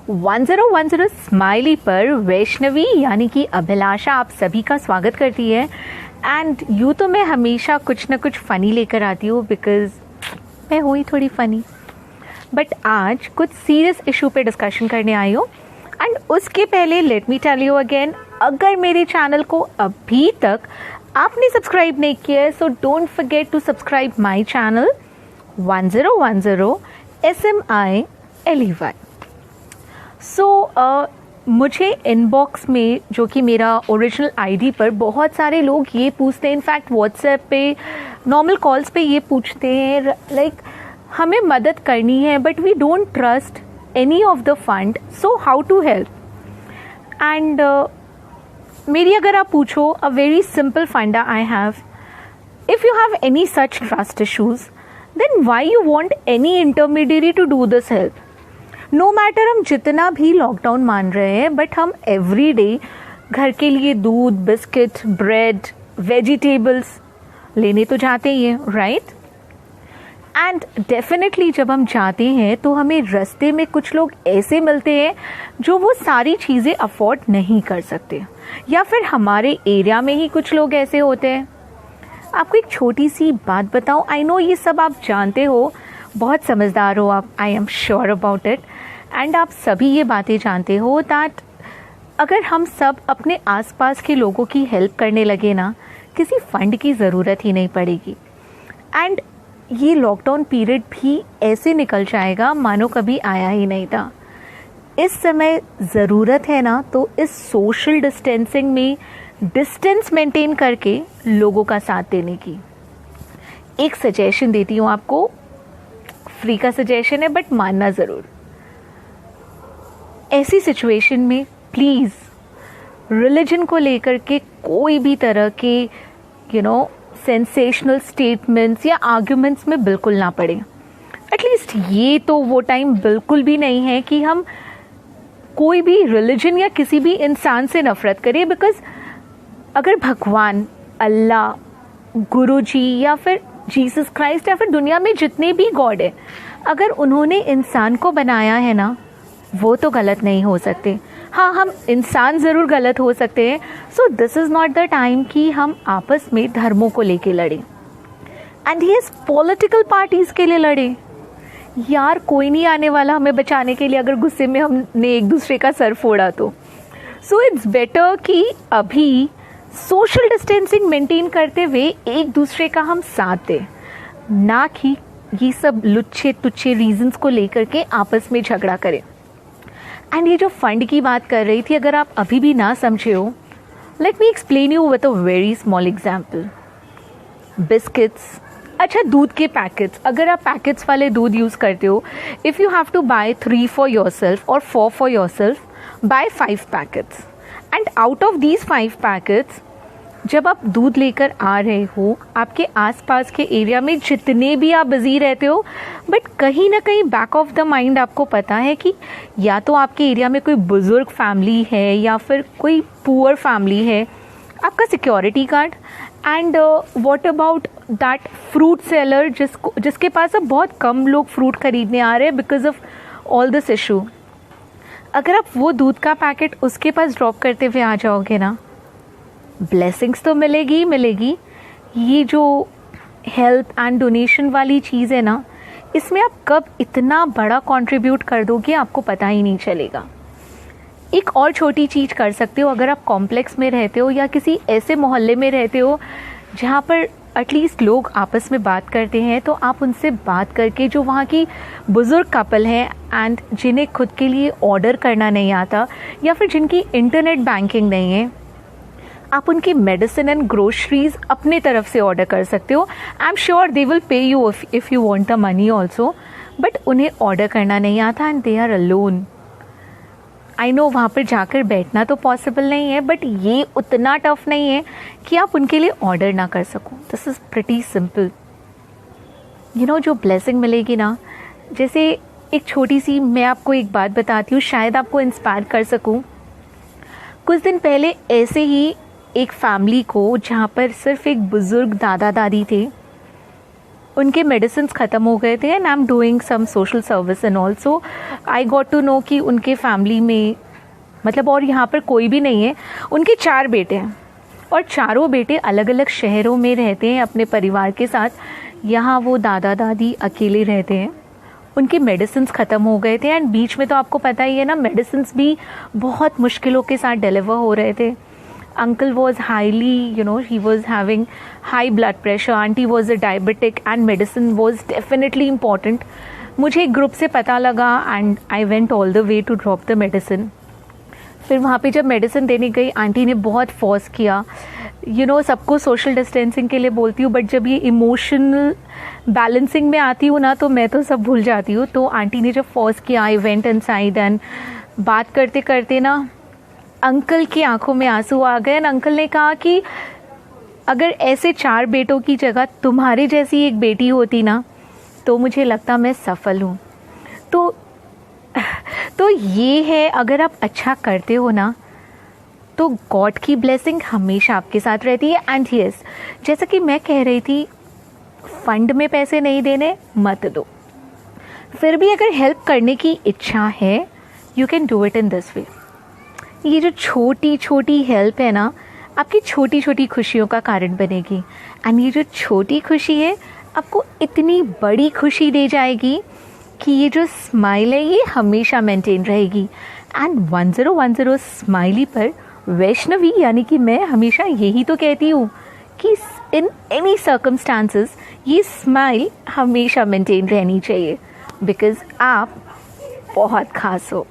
1010 smiley पर वैष्णवी यानी कि अभिलाषा आप सभी का स्वागत करती है। एंड यूँ तो मैं हमेशा कुछ ना कुछ फ़नी लेकर आती हूँ बिकॉज़ मैं हुई थोड़ी फ़नी, बट आज कुछ सीरियस इशू पे डिस्कशन करने आई हूँ। एंड उसके पहले let me tell you again, अगर मेरे चैनल को अभी तक आपने सब्सक्राइब नहीं किया है so don't forget to subscribe my channel 1010 SMILEY। So मुझे इनबॉक्स में, जो कि मेरा ओरिजिनल आईडी पर, बहुत सारे लोग ये पूछते हैं, इनफैक्ट व्हाट्सएप पे, नॉर्मल कॉल्स पे ये पूछते हैं लाइक हमें मदद करनी है but we don't trust any of the fund, so how to help. And मेरी अगर आप पूछो, a very simple funda I have, if you have any such trust issues then why you want any intermediary to do this help. No matter हम जितना भी lockdown मान रहे हैं, बट हम एवरी डे घर के लिए दूध, बिस्किट, ब्रेड, वेजिटेबल्स लेने तो जाते ही हैं, राइट। एंड डेफिनेटली जब हम जाते हैं तो हमें रास्ते में कुछ लोग ऐसे मिलते हैं जो वो सारी चीज़ें अफोर्ड नहीं कर सकते, या फिर हमारे एरिया में ही कुछ लोग ऐसे होते हैं। आपको एक छोटी सी बात बताऊं, आई नो ये सब आप जानते हो, बहुत समझदार हो आप, आई am sure about it. And आप सभी ये बातें जानते हो दैट अगर हम सब अपने आसपास के लोगों की हेल्प करने लगे ना, किसी फंड की ज़रूरत ही नहीं पड़ेगी। एंड ये लॉकडाउन पीरियड भी ऐसे निकल जाएगा मानो कभी आया ही नहीं था। इस समय ज़रूरत है ना, तो इस सोशल डिस्टेंसिंग में डिस्टेंस मेंटेन करके लोगों का साथ देने की एक सजेशन देती हूँ आपको। फ्री का सजेशन है बट मानना ज़रूर। ऐसी सिचुएशन में प्लीज़ रिलीजन को लेकर के कोई भी तरह के सेंसेशनल स्टेटमेंट्स या आर्ग्यूमेंट्स में बिल्कुल ना पड़े। एटलीस्ट ये तो वो टाइम बिल्कुल भी नहीं है कि हम कोई भी रिलीजन या किसी भी इंसान से नफरत करें, बिकॉज अगर भगवान, अल्लाह, गुरुजी या फिर जीसस क्राइस्ट या फिर दुनिया में जितने भी गॉड है, अगर उन्होंने इंसान को बनाया है ना, वो तो गलत नहीं हो सकते। हाँ, हम इंसान ज़रूर गलत हो सकते हैं। So this is not the time कि हम आपस में धर्मों को लेके लड़ें एंड येस पॉलिटिकल पार्टीज़ के लिए लड़ें। यार कोई नहीं आने वाला हमें बचाने के लिए अगर गुस्से में हमने एक दूसरे का सर फोड़ा तो। सो इट्स बेटर कि अभी सोशल डिस्टेंसिंग मेंटेन करते हुए एक दूसरे का हम साथ दें, ना कि ये सब लुच्चे तुच्छे रीजंस को लेकर के आपस में झगड़ा करें। एंड ये जो फंड की बात कर रही थी, अगर आप अभी भी ना समझे हो, let me explain you with a very small example. Biscuits, अच्छा दूध के पैकेट्स, अगर आप पैकेट्स वाले दूध यूज़ करते हो, if you have to buy 3 for yourself और 4 for yourself, buy 5 packets. And out of these 5 packets जब आप दूध लेकर आ रहे हो, आपके आसपास के एरिया में जितने भी आप बिजी रहते हो, बट कहीं ना कहीं बैक ऑफ द माइंड आपको पता है कि या तो आपके एरिया में कोई बुजुर्ग फैमिली है या फिर कोई पुअर फैमिली है, आपका security guard, and what about that fruit seller जिसके पास अब बहुत कम लोग फ्रूट खरीदने आ रहे हैं because of all this issue. अगर आप वो दूध का पैकेट उसके पास ड्रॉप करते हुए आ जाओगे ना, ब्लेसिंग्स तो मिलेगी ही मिलेगी। ये जो हेल्प एंड डोनेशन वाली चीज़ है ना, इसमें आप कब इतना बड़ा कंट्रीब्यूट कर दोगे आपको पता ही नहीं चलेगा। एक और छोटी चीज़ कर सकते हो, अगर आप कॉम्प्लेक्स में रहते हो या किसी ऐसे मोहल्ले में रहते हो जहाँ पर एटलीस्ट लोग आपस में बात करते हैं, तो आप उनसे बात करके, जो वहाँ की बुज़ुर्ग कपल हैं एंड जिन्हें खुद के लिए ऑर्डर करना नहीं आता या फिर जिनकी इंटरनेट बैंकिंग नहीं है, आप उनकी मेडिसिन एंड ग्रोसरीज अपने तरफ से ऑर्डर कर सकते हो। I am sure they will pay you if you want the money also, but उन्हें ऑर्डर करना नहीं आता and they are alone. I know वहाँ पर जाकर बैठना तो पॉसिबल नहीं है, बट ये उतना टफ नहीं है कि आप उनके लिए ऑर्डर ना कर सको। This is pretty simple. जो ब्लेसिंग मिलेगी ना, जैसे एक छोटी सी मैं आपको एक बात बताती हूँ, शायद आपको इंस्पायर कर सकूँ। कुछ दिन पहले ऐसे ही एक फैमिली को, जहाँ पर सिर्फ एक बुज़ुर्ग दादा दादी थे, उनके मेडिसिन ख़त्म हो गए थे and I am doing some social service and also I got to know कि उनके फैमिली में मतलब और यहाँ पर कोई भी नहीं है। उनके 4 बेटे हैं और चारों बेटे अलग अलग शहरों में रहते हैं अपने परिवार के साथ। यहाँ वो दादा दादी अकेले रहते हैं। उनके मेडिसिन ख़त्म हो गए थे एंड बीच में तो आपको पता ही है ना, मेडिसिन भी बहुत मुश्किलों के साथ डिलीवर हो रहे थे। Uncle was highly he was having high blood pressure, aunty was a diabetic and medicine was definitely important. मुझे एक ग्रुप से पता लगा and I went all the way to drop the medicine. फिर वहाँ पे जब मेडिसिन देने गई, आंटी ने बहुत फोर्स किया। सबको सोशल डिस्टेंसिंग के लिए बोलती हूँ, बट जब ये इमोशनल बैलेंसिंग में आती हूँ ना, तो मैं तो सब भूल जाती हूँ। तो आंटी ने जब फोर्स किया, आई वेंट इनसाइड एंड बात करते करते ना अंकल की आंखों में आंसू आ गए। अंकल ने कहा कि अगर ऐसे 4 बेटों की जगह तुम्हारे जैसी एक बेटी होती ना, तो मुझे लगता मैं सफल हूँ। तो ये है, अगर आप अच्छा करते हो ना, तो गॉड की ब्लेसिंग हमेशा आपके साथ रहती है। एंड यस, जैसा कि मैं कह रही थी, फंड में पैसे नहीं देने, मत दो। फिर भी अगर हेल्प करने की इच्छा है, you can do it in this way. ये जो छोटी छोटी हेल्प है ना, आपकी छोटी छोटी खुशियों का कारण बनेगी। एंड ये जो छोटी खुशी है, आपको इतनी बड़ी खुशी दे जाएगी कि ये जो स्माइल है, ये हमेशा मेंटेन रहेगी। एंड 1010 स्माइली पर वैष्णवी यानी कि मैं हमेशा यही तो कहती हूँ कि इन एनी सर्कमस्टांसेस ये स्माइल हमेशा मेंटेन रहनी चाहिए, बिकॉज आप बहुत खास हो।